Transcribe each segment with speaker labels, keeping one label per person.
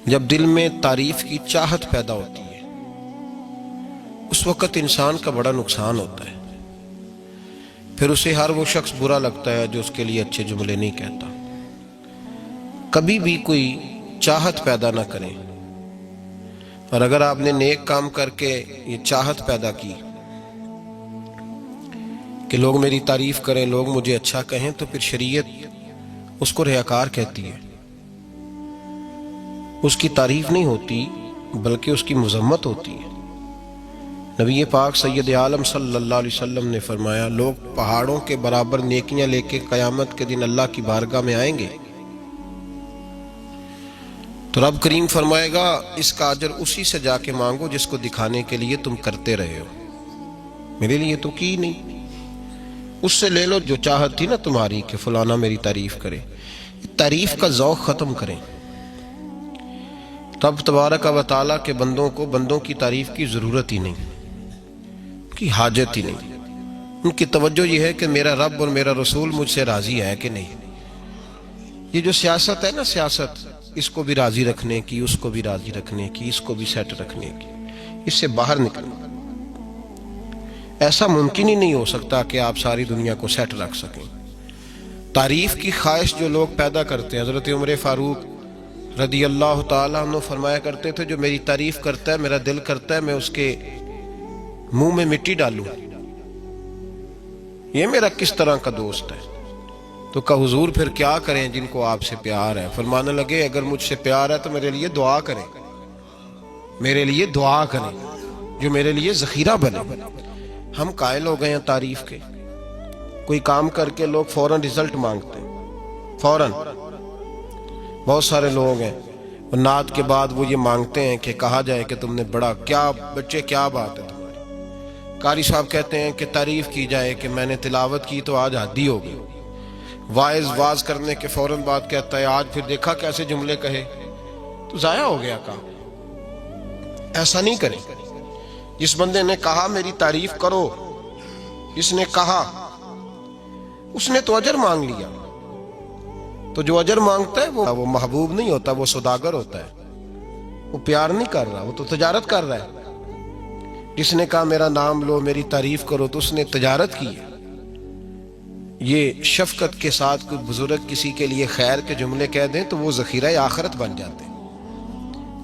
Speaker 1: جب دل میں تعریف کی چاہت پیدا ہوتی ہے اس وقت انسان کا بڑا نقصان ہوتا ہے۔ پھر اسے ہر وہ شخص برا لگتا ہے جو اس کے لیے اچھے جملے نہیں کہتا۔ کبھی بھی کوئی چاہت پیدا نہ کریں، اور اگر آپ نے نیک کام کر کے یہ چاہت پیدا کی کہ لوگ میری تعریف کریں، لوگ مجھے اچھا کہیں، تو پھر شریعت اس کو ریاکار کہتی ہے۔ اس کی تعریف نہیں ہوتی بلکہ اس کی مذمت ہوتی ہے۔ نبی پاک سید عالم صلی اللہ علیہ وسلم نے فرمایا، لوگ پہاڑوں کے برابر نیکیاں لے کے قیامت کے دن اللہ کی بارگاہ میں آئیں گے تو رب کریم فرمائے گا اس کا اجر اسی سے جا کے مانگو جس کو دکھانے کے لیے تم کرتے رہے ہو، میرے لیے تو کی نہیں، اس سے لے لو جو چاہت تھی نا تمہاری کہ فلانا میری تعریف کرے۔ تعریف کا ذوق ختم کریں۔ رب تبارک و تعالیٰ کے بندوں کی تعریف کی ضرورت ہی نہیں، کی حاجت ہی نہیں۔ ان کی توجہ یہ ہے کہ میرا رب اور میرا رسول مجھ سے راضی ہے کہ نہیں۔ یہ جو سیاست ہے نا، سیاست اس کو بھی راضی رکھنے کی، اس کو بھی راضی رکھنے کی، اس کو بھی سیٹ رکھنے کی، اس سے باہر نکلنا۔ ایسا ممکن ہی نہیں ہو سکتا کہ آپ ساری دنیا کو سیٹ رکھ سکیں۔ تعریف کی خواہش جو لوگ پیدا کرتے ہیں، حضرت عمر فاروق رضی اللہ تعالیٰ عنہ فرمایا کرتے تھے، جو میری تعریف کرتا ہے میرا دل کرتا ہے میں اس کے منہ میں مٹی ڈالوں، یہ میرا کس طرح کا دوست ہے۔ تو کہا حضور پھر کیا کریں جن کو آپ سے پیار ہے؟ فرمانے لگے اگر مجھ سے پیار ہے تو میرے لیے دعا کریں، میرے لیے دعا کریں جو میرے لیے ذخیرہ بنے۔ ہم قائل ہو گئے ہیں تعریف کے، کوئی کام کر کے لوگ فوراً رزلٹ مانگتے ہیں، فوراً۔ بہت سارے لوگ ہیں اور نعت کے بعد وہ یہ مانگتے ہیں کہ کہا جائے کہ تم نے بڑا، کیا بچے کیا بات ہے تمہاری۔ قاری صاحب کہتے ہیں کہ تعریف کی جائے کہ میں نے تلاوت کی تو آج حدی ہو گئی۔ واعظ کرنے کے فوراً بعد کہتا ہے آج پھر دیکھا کیسے جملے کہے، تو ضائع ہو گیا کام۔ ایسا نہیں کریں۔ جس بندے نے کہا میری تعریف کرو، جس نے کہا اس نے تو اجر مانگ لیا۔ تو جو اجر مانگتا ہے وہ محبوب نہیں ہوتا، وہ سوداگر ہوتا ہے، وہ پیار نہیں کر رہا، وہ تو تجارت کر رہا ہے۔ جس نے کہا میرا نام لو میری تعریف کرو تو اس نے تجارت کی ہے۔ یہ شفقت کے ساتھ کوئی بزرگ کسی کے لیے خیر کے جملے کہہ دیں تو وہ ذخیرہ آخرت بن جاتے ہیں،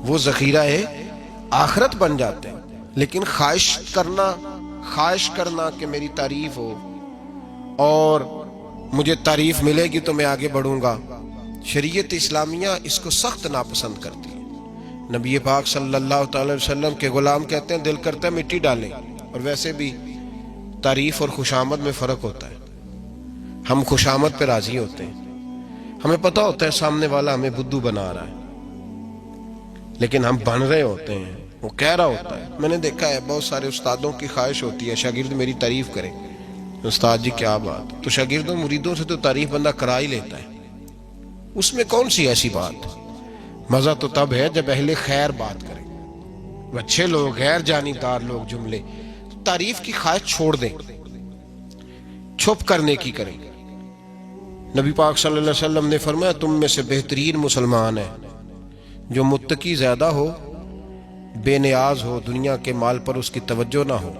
Speaker 1: وہ ذخیرہ آخرت بن جاتے ہیں۔ لیکن خواہش کرنا کہ میری تعریف ہو اور مجھے تعریف ملے گی تو میں آگے بڑھوں گا، شریعت اسلامیہ اس کو سخت ناپسند کرتی ہے۔ نبی پاک صلی اللہ تعالی وسلم کے غلام کہتے ہیں دل کرتا ہے مٹی ڈالیں۔ اور ویسے بھی تعریف اور خوشامد میں فرق ہوتا ہے۔ ہم خوشامد پہ راضی ہوتے ہیں، ہمیں پتہ ہوتا ہے سامنے والا ہمیں بدھو بنا رہا ہے، لیکن ہم بن رہے ہوتے ہیں، وہ کہہ رہا ہوتا ہے۔ میں نے دیکھا ہے بہت سارے استادوں کی خواہش ہوتی ہے شاگرد میری تعریف کریں۔ استاد جی کیا بات، تو شاگردوں مریدوں سے تو تعریف بندہ کرا ہی لیتا ہے، اس میں کون سی ایسی بات؟ مزہ تو تب ہے جب اہل خیر بات کریں، اچھے لوگ، غیر جانبدار لوگ جملے۔ تعریف کی خواہش چھوڑ دیں، چھپ کرنے کی کریں۔ نبی پاک صلی اللہ علیہ وسلم نے فرمایا تم میں سے بہترین مسلمان ہے جو متقی زیادہ ہو، بے نیاز ہو، دنیا کے مال پر اس کی توجہ نہ ہو،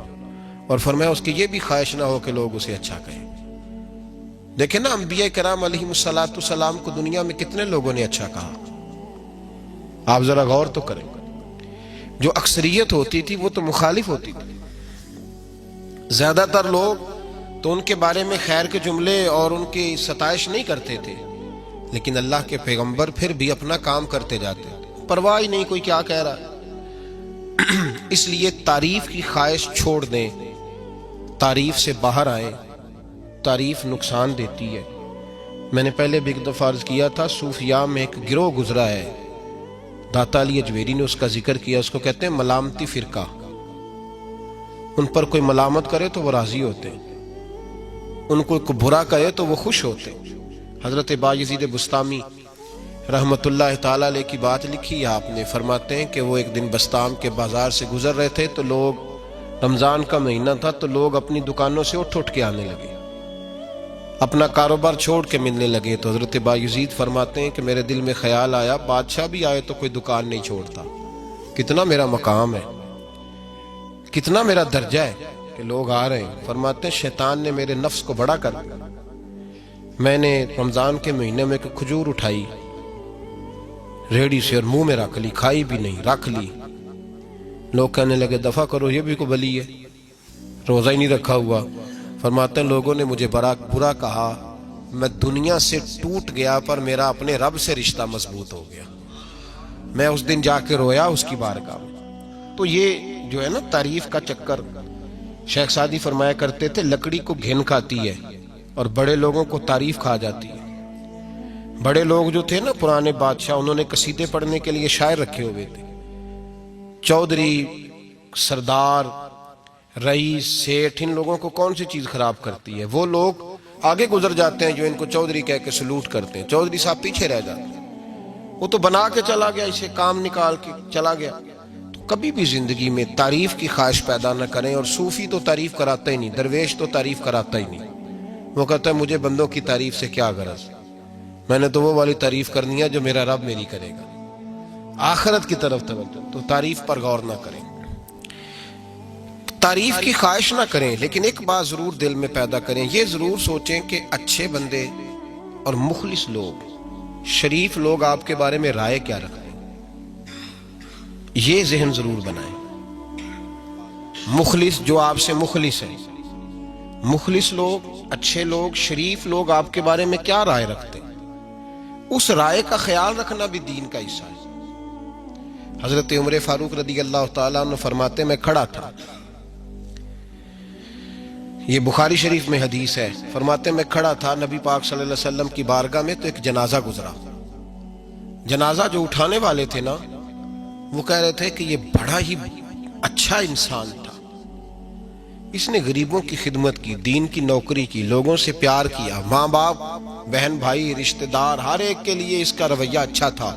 Speaker 1: اور فرمایا اس کی یہ بھی خواہش نہ ہو کہ لوگ اسے اچھا کہیں۔ دیکھیں نا انبیاء کرام علیہم السلام کو دنیا میں کتنے لوگوں نے اچھا کہا، آپ ذرا غور تو کریں۔ جو اکثریت ہوتی تھی وہ تو مخالف ہوتی تھی، زیادہ تر لوگ تو ان کے بارے میں خیر کے جملے اور ان کی ستائش نہیں کرتے تھے، لیکن اللہ کے پیغمبر پھر بھی اپنا کام کرتے جاتے، پرواہ ہی نہیں کوئی کیا کہہ رہا ہے۔ اس لیے تعریف کی خواہش چھوڑ دیں، تعریف سے باہر آئیں۔ تعریف نقصان دیتی ہے۔ میں نے پہلے بھی ایک دفعہ عرض کیا تھا، صوفیاء میں ایک گروہ گزرا ہے، داتا علی اجویری نے اس کا ذکر کیا، اس کو کہتے ہیں ملامتی فرقہ۔ ان پر کوئی ملامت کرے تو وہ راضی ہوتے ہیں، ان کو کوئی برا کہے تو وہ خوش ہوتے ہیں۔ حضرت بایزید بسطامی رحمت اللہ تعالیٰ علیہ کی بات لکھی ہے، آپ نے فرماتے ہیں کہ وہ ایک دن بسطام کے بازار سے گزر رہے تھے تو لوگ، رمضان کا مہینہ تھا تو لوگ اپنی دکانوں سے اٹھ کے آنے لگے۔ اپنا کاروبار چھوڑ کے ملنے لگے تو حضرت بایزید فرماتے ہیں کہ میرے دل میں خیال آیا بادشاہ بھی آئے تو کوئی دکان نہیں چھوڑتا، کتنا میرا مقام ہے، کتنا میرا درجہ ہے کہ لوگ آ رہے ہیں۔ فرماتے ہیں شیطان نے میرے نفس کو بڑا کر دیا، میں نے رمضان کے مہینے میں ایک کھجور اٹھائی ریڑھی سے اور منہ میں رکھ لی، کھائی بھی نہیں، رکھ لی۔ لوگ کہنے لگے دفع کرو، یہ بھی کو بلی ہے، روزہ ہی نہیں رکھا ہوا۔ فرماتے ہیں لوگوں نے مجھے برا کہا، میں دنیا سے ٹوٹ گیا پر میرا اپنے رب سے رشتہ مضبوط ہو گیا۔ میں اس دن جا کے رویا اس کی بارگاہ میں۔ تو یہ جو ہے نا تعریف کا چکر، شیخ سعدی فرمایا کرتے تھے لکڑی کو گھن کھاتی ہے اور بڑے لوگوں کو تعریف کھا جاتی ہے۔ بڑے لوگ جو تھے نا پرانے بادشاہ، انہوں نے قصیدے پڑھنے کے لیے شاعر رکھے ہوئے تھے، چودھری، سردار، رئیس، سیٹھ، ان لوگوں کو کون سی چیز خراب کرتی ہے؟ وہ لوگ آگے گزر جاتے ہیں جو ان کو چودھری کہہ کے سلوٹ کرتے ہیں، چودھری صاحب پیچھے رہ جاتے ہیں۔ وہ تو بنا کے چلا گیا، اسے کام نکال کے چلا گیا۔ تو کبھی بھی زندگی میں تعریف کی خواہش پیدا نہ کریں، اور صوفی تو تعریف کراتا ہی نہیں، درویش تو تعریف کراتا ہی نہیں۔ وہ کہتا ہے مجھے بندوں کی تعریف سے کیا غرض، میں نے تو وہ والی تعریف کرنی ہے جو میرا رب میری کرے گا۔ آخرت کی طرف توجہ، تو تعریف پر غور نہ کریں، تعریف کی خواہش نہ کریں، لیکن ایک بات ضرور دل میں پیدا کریں، یہ ضرور سوچیں کہ اچھے بندے اور مخلص لوگ، شریف لوگ آپ کے بارے میں رائے کیا رکھتے ہیں، یہ ذہن ضرور بنائیں۔ مخلص جو آپ سے مخلص ہے، مخلص لوگ، اچھے لوگ، شریف لوگ آپ کے بارے میں کیا رائے رکھتے ہیں، اس رائے کا خیال رکھنا بھی دین کا حصہ ہے۔ حضرت عمر فاروق رضی اللہ تعالیٰ عنہ فرماتے میں کھڑا تھا، یہ بخاری شریف میں حدیث ہے، فرماتے میں کھڑا تھا نبی پاک صلی اللہ علیہ وسلم کی بارگاہ میں، تو ایک جنازہ گزرا۔ جنازہ جو اٹھانے والے تھے نا، وہ کہہ رہے تھے کہ یہ بڑا ہی اچھا انسان تھا، اس نے غریبوں کی خدمت کی، دین کی نوکری کی، لوگوں سے پیار کیا، ماں باپ، بہن بھائی، رشتہ دار، ہر ایک کے لیے اس کا رویہ اچھا تھا۔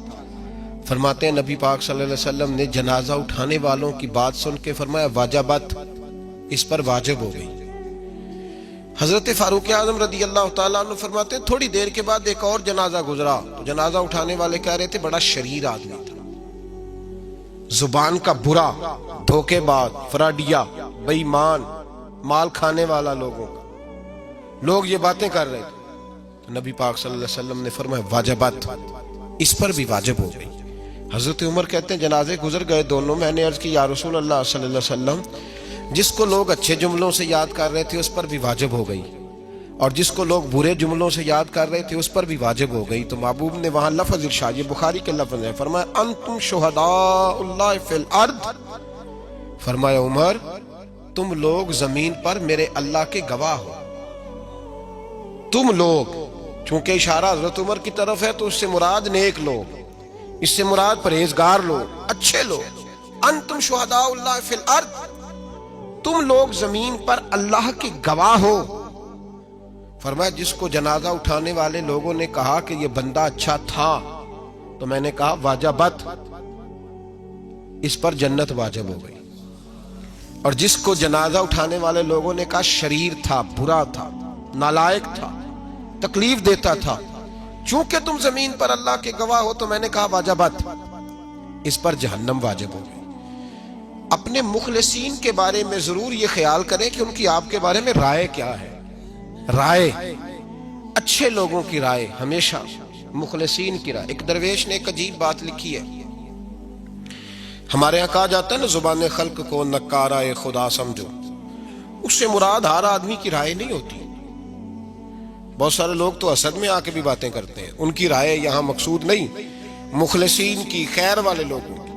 Speaker 1: فرماتے ہیں نبی پاک صلی اللہ علیہ وسلم نے جنازہ اٹھانے والوں کی بات سن کے فرمایا واجبت، اس پر واجب ہو گئی۔ حضرت فاروق اعظم رضی اللہ تعالیٰ عنہ فرماتے ہیں تھوڑی دیر کے بعد ایک اور جنازہ گزرا، تو جنازہ اٹھانے والے کہہ رہے تھے بڑا شریر آدمی تھا، زبان کا برا، دھوکے باز، فراڈیا، بے ایمان، مال کھانے والا لوگوں کا، لوگ یہ باتیں کر رہے تھے۔ تو نبی پاک صلی اللہ علیہ وسلم نے فرمایا واجبت، اس پر بھی واجب ہو گئی۔ حضرت عمر کہتے ہیں جنازے گزر گئے دونوں، میں نے عرض کی یا رسول اللہ صلی اللہ علیہ وسلم، جس کو لوگ اچھے جملوں سے یاد کر رہے تھے اس پر بھی واجب ہو گئی، اور جس کو لوگ برے جملوں سے یاد کر رہے تھے اس پر بھی واجب ہو گئی۔ تو محبوب نے وہاں لفظ ارشاد، یہ بخاری کے لفظ ہے، فرمایا انتم شہداء اللہ فی الارض، فرمایا عمر تم لوگ زمین پر میرے اللہ کے گواہ ہو، تم لوگ، چونکہ اشارہ حضرت عمر کی طرف ہے تو اس سے مراد نیک لوگ، اس سے مراد پرہیزگار لوگ، اچھے لوگ۔ انتم شہداء اللہ فی الارض، تم لوگ زمین پر اللہ کے گواہ ہو۔ فرمایا جس کو جنازہ اٹھانے والے لوگوں نے کہا کہ یہ بندہ اچھا تھا، تو میں نے کہا واجبت، اس پر جنت واجب ہو گئی۔ اور جس کو جنازہ اٹھانے والے لوگوں نے کہا شریر تھا، برا تھا، نالائق تھا، تکلیف دیتا تھا، چونکہ تم زمین پر اللہ کے گواہ ہو، تو میں نے کہا واجبت، اس پر جہنم واجب ہو گئی۔ اپنے مخلصین کے بارے میں ضرور یہ خیال کریں کہ ان کی آپ کے بارے میں رائے کیا ہے۔ رائے، اچھے لوگوں کی رائے، ہمیشہ مخلصین کی رائے۔ ایک درویش نے ایک عجیب بات لکھی ہے، ہمارے یہاں کہا جاتا ہے نا زبان خلق کو نکارہ خدا سمجھو، اس سے مراد ہر آدمی کی رائے نہیں ہوتی۔ بہت سارے لوگ تو حسد میں آ کے بھی باتیں کرتے ہیں، ان کی رائے یہاں مقصود نہیں، مخلصین کی، خیر والے لوگوں کی۔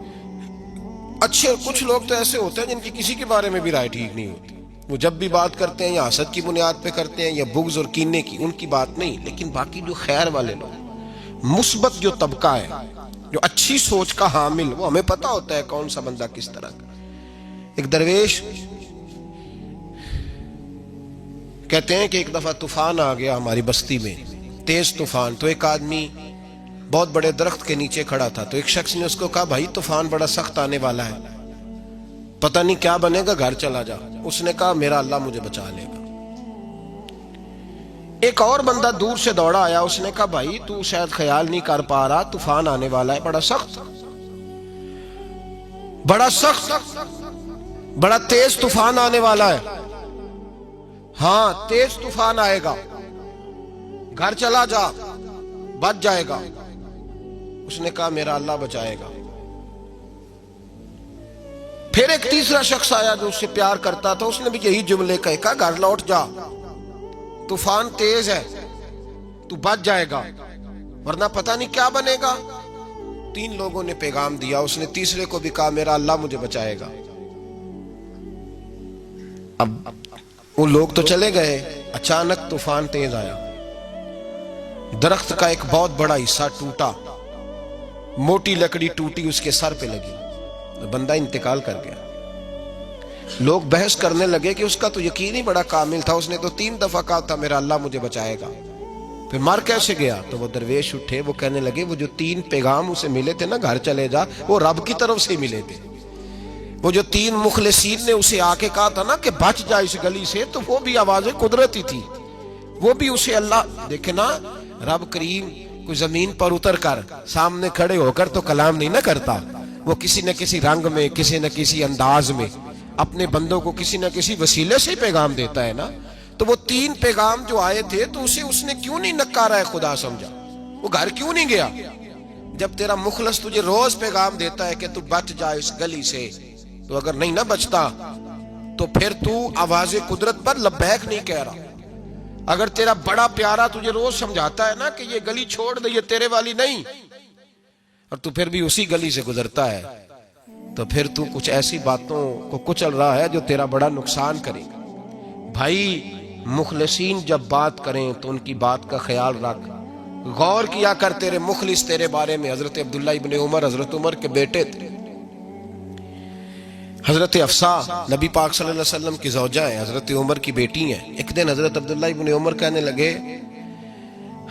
Speaker 1: اچھے کچھ لوگ تو ایسے ہوتے ہیں جن کی کسی کے بارے میں بھی رائے ٹھیک نہیں ہوتی، وہ جب بھی بات کرتے ہیں یا حسد کی بنیاد پہ کرتے ہیں یا بغض اور کینے کی، ان کی بات نہیں۔ لیکن باقی جو خیر والے لوگ، مثبت جو طبقہ ہے، جو اچھی سوچ کا حامل، وہ ہمیں پتہ ہوتا ہے کون سا بندہ کس طرح کا۔ ایک درویش کہتے ہیں کہ ایک دفعہ طوفان آ گیا ہماری بستی میں، تیز طوفان، تو ایک آدمی بہت بڑے درخت کے نیچے کھڑا تھا، تو ایک شخص نے اس کو کہا بھائی طوفان بڑا سخت آنے والا ہے، پتہ نہیں کیا بنے گا، گھر چلا جا۔ اس نے کہا میرا اللہ مجھے بچا لے گا۔ ایک اور بندہ دور سے دوڑا آیا، اس نے کہا بھائی تو شاید خیال نہیں کر پا رہا، طوفان آنے والا ہے، بڑا سخت بڑا تیز طوفان آنے والا ہے۔ ہاں تیز طوفان آئے گا، گھر چلا جا، بچ جائے گا۔ اس نے کہا میرا اللہ بچائے گا۔ پھر ایک تیسرا شخص آیا جو اس سے پیار کرتا تھا، اس نے بھی یہی جملے کہے، کہا گھر لوٹ جا، طوفان تیز ہے، تو بچ جائے گا ورنہ پتہ نہیں کیا بنے گا۔ تین لوگوں نے پیغام دیا، اس نے تیسرے کو بھی کہا میرا اللہ مجھے بچائے گا۔ اب وہ لوگ تو چلے گئے، اچانک طوفان تیز آیا، درخت کا ایک بہت بڑا حصہ ٹوٹا، موٹی لکڑی ٹوٹی، اس کے سر پہ لگی، بندہ انتقال کر گیا۔ لوگ بحث کرنے لگے کہ اس کا تو یقین ہی بڑا کامل تھا، اس نے تو 3 دفعہ کہا تھا میرا اللہ مجھے بچائے گا، پھر مر کیسے گیا؟ تو وہ درویش اٹھے، وہ کہنے لگے وہ جو 3 پیغام اسے ملے تھے نا، گھر چلے جا، وہ رب کی طرف سے ملے تھے۔ وہ جو 3 مخلصین نے اسے آ کے کہا تھا نا کہ بچ جا اس گلی سے، تو وہ بھی آواز قدرتی تھی، وہ بھی اسے اللہ دیکھے نا، رب کریم کوئی زمین پر اتر کر سامنے کھڑے ہو کر تو کلام نہیں نہ کرتا، وہ کسی نہ کسی رنگ میں، کسی نہ کسی انداز میں اپنے بندوں کو کسی نہ کسی وسیلے سے پیغام دیتا ہے نا۔ تو وہ 3 پیغام جو آئے تھے تو اسے اس نے کیوں نہیں نکارا ہے خدا سمجھا، وہ گھر کیوں نہیں گیا؟ جب تیرا مخلص تجھے روز پیغام دیتا ہے کہ تو بچ جا اس گلی سے، تو اگر نہیں نہ بچتا تو پھر تو آواز قدرت پر لبیک نہیں کہہ رہا۔ اگر تیرا بڑا پیارا تجھے روز سمجھاتا ہے نا کہ یہ گلی چھوڑ دے، یہ تیرے والی نہیں، اور تو پھر بھی اسی گلی سے گزرتا ہے، تو پھر تو کچھ ایسی باتوں کو کچل رہا ہے جو تیرا بڑا نقصان کرے گا۔ بھائی مخلصین جب بات کریں تو ان کی بات کا خیال رکھ، غور کیا کر، تیرے مخلص تیرے بارے میں حضرت عبداللہ ابن عمر، حضرت عمر کے بیٹے تھے، حضرت حفصہ نبی پاک صلی اللہ علیہ وسلم کی زوجہ ہیں، حضرت عمر کی بیٹی ہیں۔ ایک دن حضرت عبداللہ ابن عمر کہنے لگے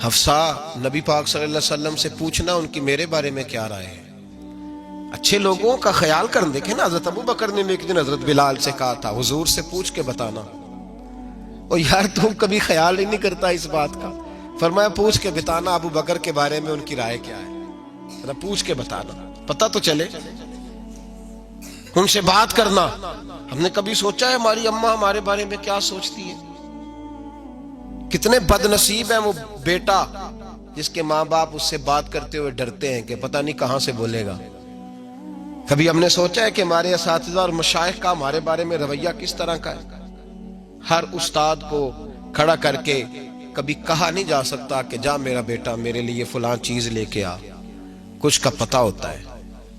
Speaker 1: حفصہ نبی پاک صلی اللہ علیہ وسلم سے پوچھنا ان کی میرے بارے میں کیا رائے ہے، اچھے لوگوں کا خیال کر۔ دیکھیں نا، حضرت ابو بکر نے ایک دن حضرت بلال سے کہا تھا حضور سے پوچھ کے بتانا، اور یار تم کبھی خیال ہی نہیں کرتا اس بات کا۔ فرمایا پوچھ کے بتانا ابو بکر کے بارے میں ان کی رائے کیا ہے، پوچھ کے بتانا، پتہ تو چلے، ان سے بات کرنا۔ ہم نے کبھی سوچا ہے ہماری اماں ہمارے بارے میں کیا سوچتی ہے؟ کتنے بد نصیب ہیں وہ بیٹا جس کے ماں باپ اس سے بات کرتے ہوئے ڈرتے ہیں کہ پتہ نہیں کہاں سے بولے گا۔ کبھی ہم نے سوچا ہے کہ ہمارے اساتذہ اور مشائخ کا ہمارے بارے میں رویہ کس طرح کا ہے؟ ہر استاد کو کھڑا کر کے کبھی کہا نہیں جا سکتا کہ جا میرا بیٹا میرے لیے فلاں چیز لے کے آ، کچھ کا پتہ ہوتا ہے۔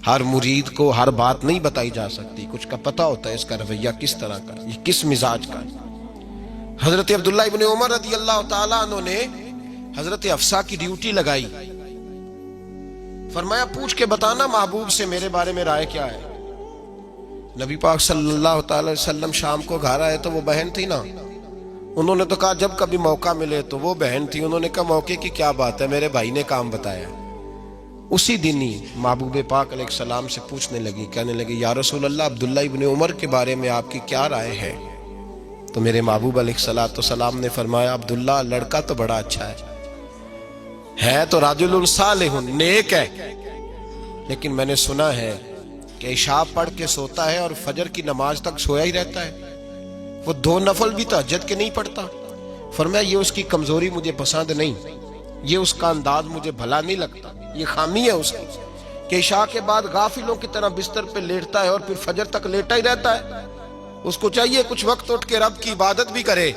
Speaker 1: ہر مرید کو ہر بات نہیں بتائی جا سکتی، کچھ کا پتہ ہوتا ہے اس کا رویہ کس طرح کا، یہ کس مزاج کا ہے۔ حضرت عبداللہ ابن عمر رضی اللہ تعالیٰ عنہ نے حضرت حفصہ کی ڈیوٹی لگائی، فرمایا پوچھ کے بتانا محبوب سے میرے بارے میں رائے کیا ہے۔ نبی پاک صلی اللہ تعالی وسلم شام کو گھر آئے تو وہ بہن تھی نا، انہوں نے تو کہا جب کبھی موقع ملے تو وہ بہن تھی، انہوں نے کہا موقع کی کیا بات ہے، میرے بھائی نے کام بتایا۔ اسی دن ہی محبوب پاک علیہ السلام سے پوچھنے لگی، کہنے لگی یا رسول اللہ عبداللہ ابن عمر کے بارے میں آپ کی کیا رائے ہے؟ تو میرے محبوب علیہ السلام نے فرمایا عبداللہ لڑکا تو بڑا اچھا ہے تو رجل صالح، نیک ہے، لیکن میں نے سنا ہے کہ عشاء پڑھ کے سوتا ہے اور فجر کی نماز تک سویا ہی رہتا ہے، وہ 2 نفل بھی تہجد کے نہیں پڑھتا۔ فرمایا یہ اس کی کمزوری مجھے پسند نہیں، یہ اس کا انداز مجھے بھلا نہیں لگتا، یہ خامی ہے اس کی کہ عشاء کے بعد غافلوں کی طرح بستر پہ لیٹتا ہے اور پھر فجر تک لیٹا ہی رہتا ہے، اس کو چاہیے کچھ وقت اٹھ کے رب کی عبادت بھی کرے۔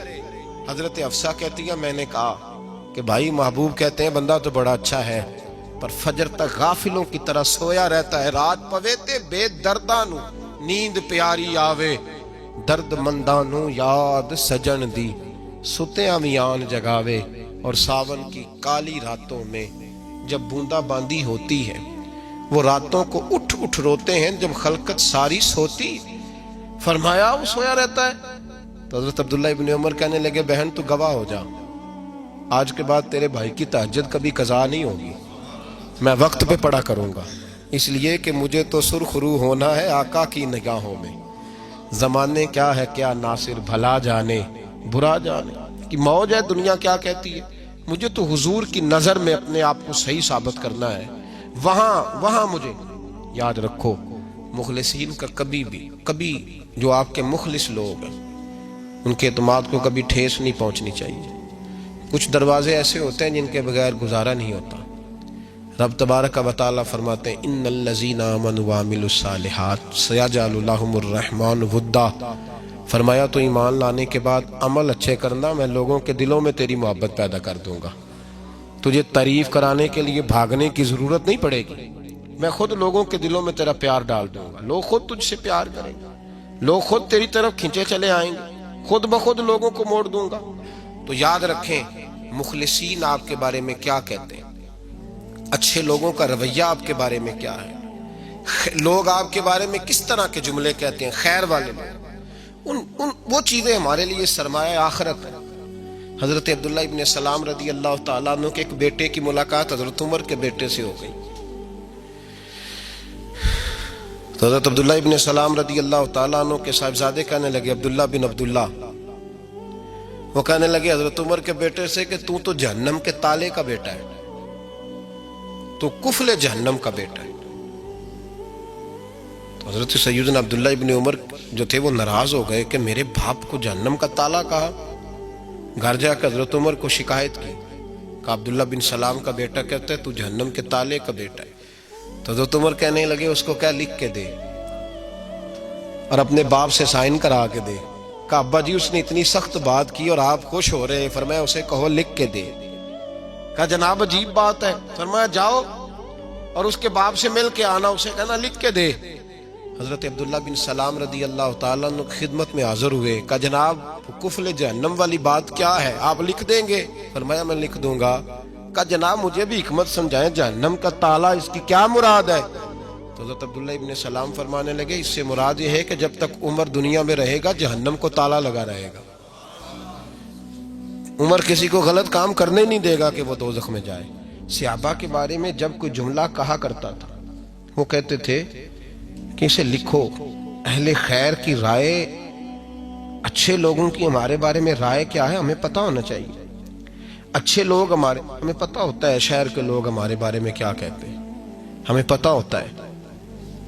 Speaker 1: حضرت حفصہ کہتی ہے میں نے کہا کہ بھائی محبوب کہتے ہیں بندہ تو بڑا اچھا ہے پر فجر تک غافلوں کی طرح سویا رہتا ہے، رات پوے تے بے دردانو نیند پیاری آوے، درد مندانو یاد سجن دی ستیاں میان جگاوے۔ اور ساون کی کالی راتوں میں جب بوندا باندی ہوتی ہے وہ راتوں کو اٹھ اٹھ روتے ہیں جب خلقت ساری سوتی۔ فرمایا وہ سویا رہتا ہے۔ تو حضرت عبداللہ ابن عمر کہنے لگے بہن تو گواہ ہو جا، آج کے بعد تیرے بھائی کی تہجد کبھی قضا نہیں ہوگی، میں وقت پہ پڑھا کروں گا، اس لیے کہ مجھے تو سرخ روح ہونا ہے آقا کی نگاہوں میں۔ زمانے کیا ہے کیا ناصر، بھلا جانے برا جانے، کی موج ہے دنیا کیا کہتی ہے، مجھے تو حضور کی نظر میں اپنے آپ کو صحیح ثابت کرنا ہے، وہاں مجھے یاد رکھو مخلصین کا کبھی جو آپ کے مخلص لوگ ہیں ان کے اعتماد کو کبھی ٹھیس نہیں پہنچنی چاہیے۔ کچھ دروازے ایسے ہوتے ہیں جن کے بغیر گزارا نہیں ہوتا۔ رب تبارک و تعالیٰ فرماتے ہیں ان الذین آمنوا وعملوا الصالحات سیجعل لهم الرحمن ودا، فرمایا تو ایمان لانے کے بعد عمل اچھے کرنا، میں لوگوں کے دلوں میں تیری محبت پیدا کر دوں گا۔ تجھے تعریف کرانے کے لیے بھاگنے کی ضرورت نہیں پڑے گی، میں خود لوگوں کے دلوں میں تیرا پیار ڈال دوں گا، لوگ خود تجھ سے پیار کریں گے، لوگ خود تیری طرف کھنچے چلے آئیں گے، خود بخود لوگوں کو موڑ دوں گا۔ تو یاد رکھیں مخلصین آپ کے بارے میں کیا کہتے ہیں، اچھے لوگوں کا رویہ آپ کے بارے میں کیا ہے، لوگ آپ کے بارے میں کس طرح کے جملے کہتے ہیں، خیر والے لوگ، وہ چیزیں ہمارے لیے سرمایہ آخرت ہے۔ حضرت عبداللہ ابن سلام رضی اللہ تعالیٰ عنہ کے ایک بیٹے کی ملاقات حضرت عمر کے بیٹے سے ہو گئی۔ تو حضرت عبداللہ ابن سلام رضی اللہ تعالیٰ عنہ کے صاحبزادے کہنے لگے عبداللہ بن عبداللہ، وہ کہنے لگے حضرت عمر کے بیٹے سے کہ تو جہنم کے تالے کا بیٹا ہے، تو کفل جہنم کا بیٹا ہے۔ تو حضرت سیدنا عبداللہ ابن عمر جو تھے وہ ناراض ہو گئے کہ میرے باپ کو جہنم کا تالا کہا۔ گھر جا کے حضرت عمر کو شکایت کی کہ عبداللہ بن سلام کا بیٹا کہتا ہے تو جہنم کے تالے کا بیٹا ہے۔ تو حضرت عمر کہنے لگے اس کو کیا لکھ کے دے اور اپنے باپ سے سائن کرا کے دے۔ کہ ابا جی اس نے اتنی سخت بات کی اور آپ خوش ہو رہے ہیں، فرمایا اسے کہو لکھ کے دے۔ کہا جناب عجیب بات ہے، فرمایا جاؤ اور اس کے باپ سے مل کے آنا، اسے کہنا لکھ کے دے۔ حضرت عبداللہ بن سلام رضی اللہ تعالیٰ عنہ خدمت میں حاضر ہوئے، کہا جناب کفل جہنم والی بات کیا ہے، آپ لکھ دیں گے؟ فرمایا میں لکھ دوں گا۔ کہا جناب مجھے بھی حکمت سمجھائیں، جہنم کا تالا اس کی کیا مراد ہے؟ تو حضرت عبداللہ ابن سلام فرمانے لگے اس سے مراد یہ ہے کہ جب تک عمر دنیا میں رہے گا جہنم کو تالا لگا رہے گا، عمر کسی کو غلط کام کرنے نہیں دے گا کہ وہ دوزخ میں جائے۔ صحابہ کے بارے میں جب کوئی جملہ کہا کرتا تھا وہ کہتے تھے کہ اسے لکھو، اہل خیر کی رائے، اچھے لوگوں کی ہمارے بارے میں رائے کیا ہے ہمیں پتہ ہونا چاہیے۔ اچھے لوگ ہمیں پتہ ہوتا ہے شہر کے لوگ ہمارے بارے میں کیا کہتے ہیں، ہمیں پتہ ہوتا ہے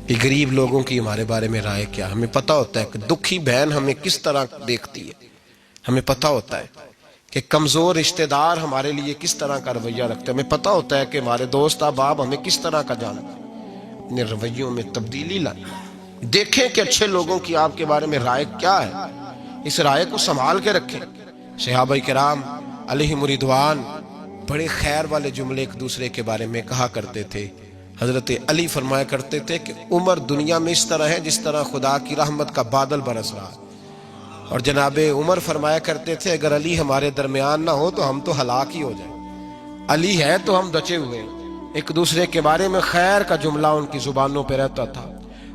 Speaker 1: کہ غریب لوگوں کی ہمارے بارے میں رائے کیا، ہمیں پتہ ہوتا ہے کہ دکھی بہن ہمیں کس طرح دیکھتی ہے، ہمیں پتہ ہوتا ہے کہ کمزور رشتہ دار ہمارے لیے کس طرح کا رویہ رکھتے ہیں، ہمیں پتہ ہوتا ہے کہ ہمارے دوست احباب ہمیں کس طرح کا جانتے ہیں۔ اپنے رویوں میں تبدیلی لائیں، دیکھیں کہ اچھے لوگوں کی آپ کے بارے میں رائے کیا ہے، اس رائے کو سنبھال کے رکھیں۔ صحابہ کرام علیہم رضوان بڑے خیر والے جملے ایک دوسرے کے بارے میں کہا کرتے تھے۔ حضرت علی فرمایا کرتے تھے کہ عمر دنیا میں اس طرح ہے جس طرح خدا کی رحمت کا بادل برس رہا ہے، اور جناب عمر فرمایا کرتے تھے اگر علی ہمارے درمیان نہ ہو تو ہم تو ہلاک ہی ہو جائیں، علی ہے تو ہم بچے ہوئے ہیں۔ ایک دوسرے کے بارے میں خیر کا جملہ ان کی زبانوں پہ رہتا تھا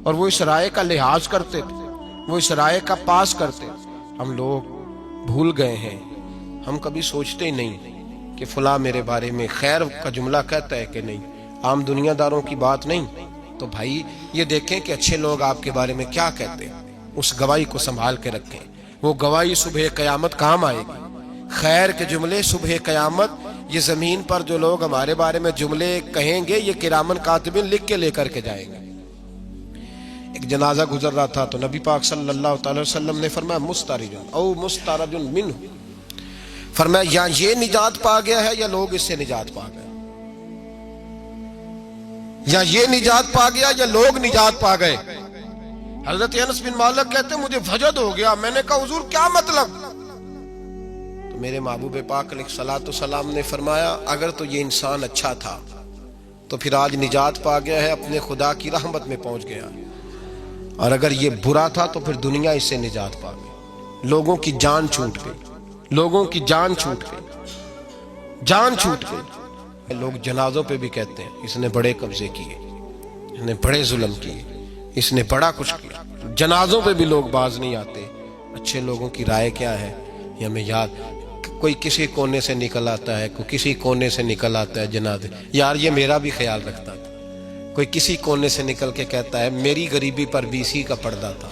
Speaker 1: اور وہ اس رائے کا لحاظ کرتے تھے، وہ اس رائے کا پاس کرتے تھے۔ ہم لوگ بھول گئے ہیں، ہم کبھی سوچتے ہی نہیں کہ فلاں میرے بارے میں خیر کا جملہ کہتا ہے کہ نہیں، عام دنیا داروں کی بات نہیں۔ تو بھائی یہ دیکھیں کہ اچھے لوگ آپ کے بارے میں کیا کہتے ہیں، اس گواہی کو سنبھال کے رکھیں، وہ گواہی صبح قیامت کام آئے گی۔ خیر کے جملے صبح قیامت، یہ زمین پر جو لوگ ہمارے بارے میں جملے کہیں گے یہ کرامن کاتبین لکھ کے لے کر کے جائیں گے۔ ایک جنازہ گزر رہا تھا تو نبی پاک صلی اللہ تعالی وسلم نے فرمایا مسترجن او مسترجن منہ، فرمایا یا یہ نجات پا گیا ہے یا لوگ اس سے نجات پا گئے، یا یہ نجات پا گیا یا لوگ نجات پا گئے۔ حضرت انس بن مالک کہتے مجھے وجد ہو گیا، میں نے کہا حضور کیا مطلب؟ تو میرے محبوب پاک علیہ الصلوۃ والسلام نے فرمایا اگر تو یہ انسان اچھا تھا تو پھر آج نجات پا گیا ہے، اپنے خدا کی رحمت میں پہنچ گیا، اور اگر یہ برا تھا تو پھر دنیا اس سے نجات پا گئی۔ لوگوں کی جان چھوٹ گئی، لوگوں کی جان چھوٹ گئی، جان چھوٹ گئی۔ لوگ جنازوں پہ بھی کہتے ہیں اس نے بڑے قبضے کیے، اس نے بڑے ظلم کیے، اس نے بڑا کچھ کیا۔ جنازوں پہ بھی لوگ باز نہیں آتے۔ اچھے لوگوں کی رائے کیا ہے یہ ہمیں یاد، کوئی کسی کونے سے نکل آتا ہے، کوئی کسی کونے سے نکل آتا ہے جنازے، یار یہ میرا بھی خیال رکھتا تھا، کوئی کسی کونے سے نکل کے کہتا ہے میری غریبی پر 20 کا پردہ تھا،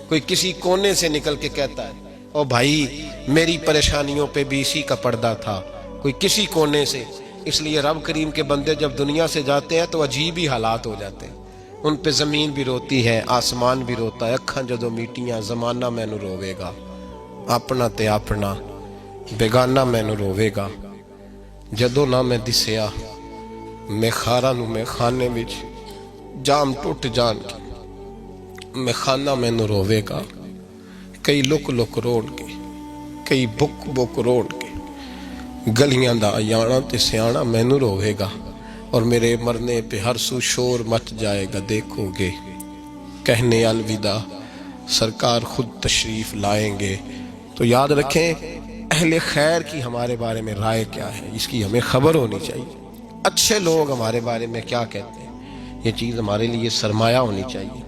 Speaker 1: کوئی کسی کونے سے نکل کے کہتا ہے او بھائی میری پریشانیوں پہ بھی اسی کا پردہ تھا، کوئی کسی کونے سے۔ اس لیے رب کریم کے بندے جب دنیا سے جاتے ہیں تو عجیب ہی حالات ہو جاتے ہیں، ان پہ زمین بھی روتی ہے، آسمان بھی روتا ہے، اکھاں جدو میٹیاں زمانہ مینوں روے گا، اپنا تے اپنا بیگانہ مینوں روے گا، جدو نہ میں دسیا میں خارا نو میں خانے وچ جام ٹوٹ جان کے میں خانہ مینوں روے گا، کئی لک لک روڑ کے کئی بک بک روڑ کے گلیاں دا آیانا تے سیانا مینوں روے گا، اور میرے مرنے پہ ہر سو شور مچ جائے گا، دیکھو گے کہنے الوداع سرکار خود تشریف لائیں گے۔ تو یاد رکھیں اہل خیر کی ہمارے بارے میں رائے کیا ہے، اس کی ہمیں خبر ہونی چاہیے، اچھے لوگ ہمارے بارے میں کیا کہتے ہیں، یہ چیز ہمارے لیے سرمایہ ہونی چاہیے،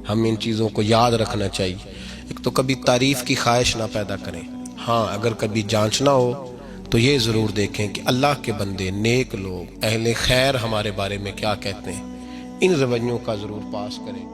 Speaker 1: ہم ان چیزوں کو یاد رکھنا چاہیے۔ ایک تو کبھی تعریف کی خواہش نہ پیدا کریں، ہاں اگر کبھی جانچنا ہو تو یہ ضرور دیکھیں کہ اللہ کے بندے، نیک لوگ، اہل خیر ہمارے بارے میں کیا کہتے ہیں، ان رویوں کا ضرور پاس کریں۔